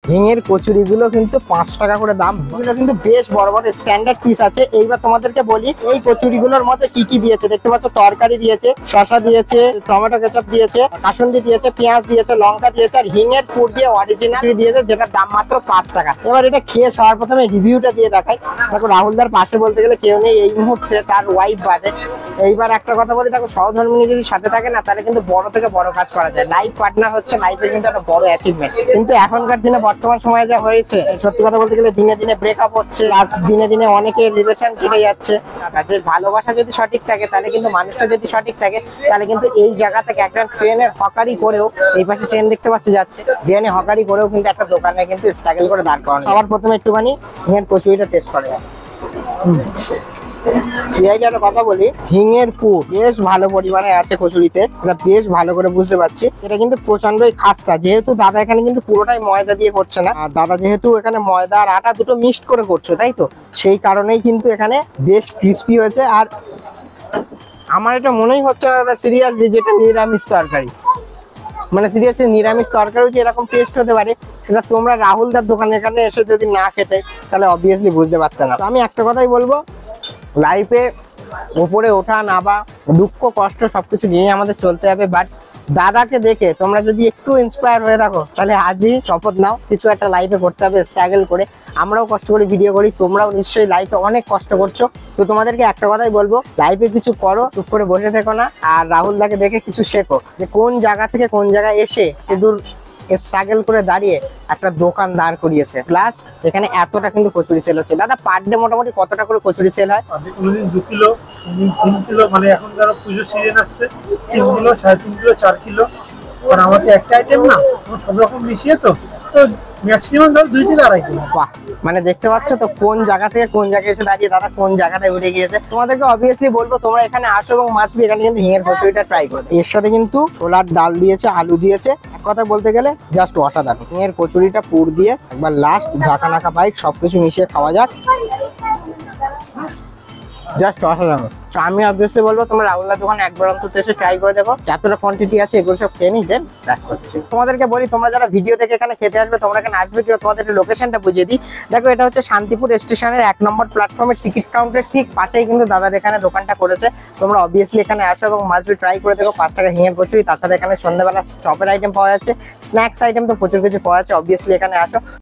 হিঙের কচুরিগুলো কিন্তু 5 টাকা করে দাম। এগুলো কিন্তু বেশ বড় বড় স্ট্যান্ডার্ড পিস আছে। এইবার তোমাদেরকে বলি এই কচুরিগুলোর মধ্যে কি কি দিয়েছে। দেখতে পাচ্ছ তরকারি দিয়েছে, শসা দিয়েছে, টমেটো কেচাপ দিয়েছে, কাসুন্দি দিয়েছে, পেঁয়াজ দিয়েছে, লঙ্কা দিয়েছে, আর হিঙের পুর দিয়ে অরিজিনাল দিয়েছে, যেটার দাম মাত্র 5 টাকা। এবার এটা খেয়ে সবার প্রথমে রিভিউটা দিয়ে দেখাই। দেখো রাহুলদার পাশে বলতে গেলে কেউ নেই এই মুহূর্তে, তার ওয়াইফ বাদে। এইবার একটা কথা বলি, দেখো সহধর্মিনী যদি সাথে থাকে না, তাহলে কিন্তু বড় থেকে বড় কাজ করা যায়। লাইফ পার্টনার হচ্ছে লাইফের কিন্তু একটা বড় অ্যাচিভমেন্ট। কিন্তু এখনকার দিনে বর্তমান সময়ে যা হয়েছে, সত্যি কথা বলতে গেলে দিনে দিনে ব্রেকআপ হচ্ছে, প্লাস দিনে দিনে অনেকে রিলেশন কেটে যাচ্ছে। যে ভালোবাসা যদি সঠিক থাকে, তাহলে কিন্তু মানুষটা যদি সঠিক থাকে, তাহলে কিন্তু এই জায়গা থেকে একটা ট্রেনের হকারি করেও, এই পাশে ট্রেন দেখতে পাচ্ছি যাচ্ছে, ট্রেনে হকারি করেও কিন্তু একটা দোকানে কিন্তু স্ট্রাগল করে দাঁড় করানো। সবার প্রথমে একটুখানি হিঙের কচুরিটা টেস্ট করা যায়। কথা বলি, হিঙের পুর বেশ ভালো পরিমাণে আছে কচুরিতে, এটা বেশ ভালো করে বুঝতে পারছি। এটা কিন্তু প্রচন্ডই খাস্তা, যেহেতু দাদা এখানে কিন্তু পুরোটাই ময়দা দিয়ে করছে না, আর দাদা যেহেতু এখানে ময়দা আর আটা দুটো মিক্সড করে করছে, তাই তো সেই কারণেই কিন্তু এখানে বেশ ক্রিস্পি হয়েছে। আর আমার এটা মনেই হচ্ছে না দাদা সিরিয়াসলি যেটা নিরামিষ তরকারি, মানে সিরিয়াসলি নিরামিষ তরকারিও যে এরকম টেস্ট হতে পারে, সেটা তোমরা রাহুলদার দোকানে এখানে এসে যদি না খেতে, তাহলে অবভিয়াসলি বুঝতে পারতে না। আমি একটা কথাই বলবো, লাইফে উপরে ওঠা নামা, দুঃখ কষ্ট সবকিছু নিয়ে আমাদের চলতে হবে। বাট দাদাকে দেখে তোমরা যদি একটু ইন্সপায়ার হয়ে থাকো, তাহলে আজই শপথ নাও কিছু একটা লাইফে করতে হবে স্ট্রাগল করে। আমরাও কষ্ট করে ভিডিও করি, তোমরাও নিশ্চয়ই লাইফে অনেক কষ্ট করছো। তো তোমাদেরকে একটা কথাই বলবো, লাইফে কিছু করো, চুপ করে বসে থেকো না। আর রাহুল দাকে দেখে কিছু শেখো, যে কোন জায়গা থেকে কোন জায়গায় এসে দূর স্ট্রাগল করে দাঁড়িয়ে একটা দোকান দাঁড় করিয়েছে। প্লাস এখানে এতটা কিন্তু কচুরি সেল হচ্ছে। দাদা পার ডে মোটামুটি কতটা করে কচুরি সেল হয়? 2 কিলো, 3 কিলো, মানে এখন যারা পুজোর সিজন আসছে 3 কিলো, 3.5 কিলো, 4 কিলো। কারণ আমাদের একটা আইটেম না, সব রকম মিশিয়ে তো ম্যাক্সিমাম ধর 2 থেকে 2.5 কিলো। বাহ, মানে দেখতে পাচ্ছ তো কোন জায়গা থেকে কোন জায়গায় এসে দাঁড়িয়ে দাদা কোন জায়গাটায় উঠে গিয়েছে। তোমাদেরকে অবভিয়াসলি বলবো তোমরা এখানে আসো এবং মাছবি এখানে কিন্তু হিঙের কচুরিটা ট্রাই করো। এর সাথে কিন্তু ছোলার ডাল দিয়েছে, আলু দিয়েছে, এক কথা বলতে গেলে জাস্ট অসাধারণ। হিঙের কচুরিটা পুর দিয়ে একবার লাস্ট ঝাঁকা নাকা বাইট সবকিছু মিশিয়ে খাওয়া যাক, জাস্ট অসাধারণ। তো আমি অবভিয়াসলি বলবো তোমরা রাহুলদার দোকানে একবার অন্তত এসে ট্রাই করে দেখো। যতটা কোয়ান্টিটি আছে এগুলো সব খেয়ে নিই, দেন ব্যাক করছি। তোমাদেরকে বলি, তোমরা যারা ভিডিও থেকে এখানে খেতে আসবে, তোমরা এখানে আসবে কি, তোমাদের লোকেশনটা বুঝিয়ে দিই। দেখো এটা হচ্ছে শান্তিপুর স্টেশনের 1 নম্বর প্ল্যাটফর্মের টিকিট কাউন্টার ঠিক পাশেই কিন্তু দাদার এখানে দোকানটা করেছে। তোমরা অবভিয়াসলি এখানে আসো এবং মাছবি ট্রাই করে দেখো। 5 টাকা হিঙের কচুরি, তাছাড়া এখানে সন্ধ্যাবেলা চপের আইটেম পাওয়া যাচ্ছে, স্ন্যাক্স আইটেম তো প্রচুর কিছু পাওয়া যাচ্ছে। অবভিয়াসলি এখানে আসো।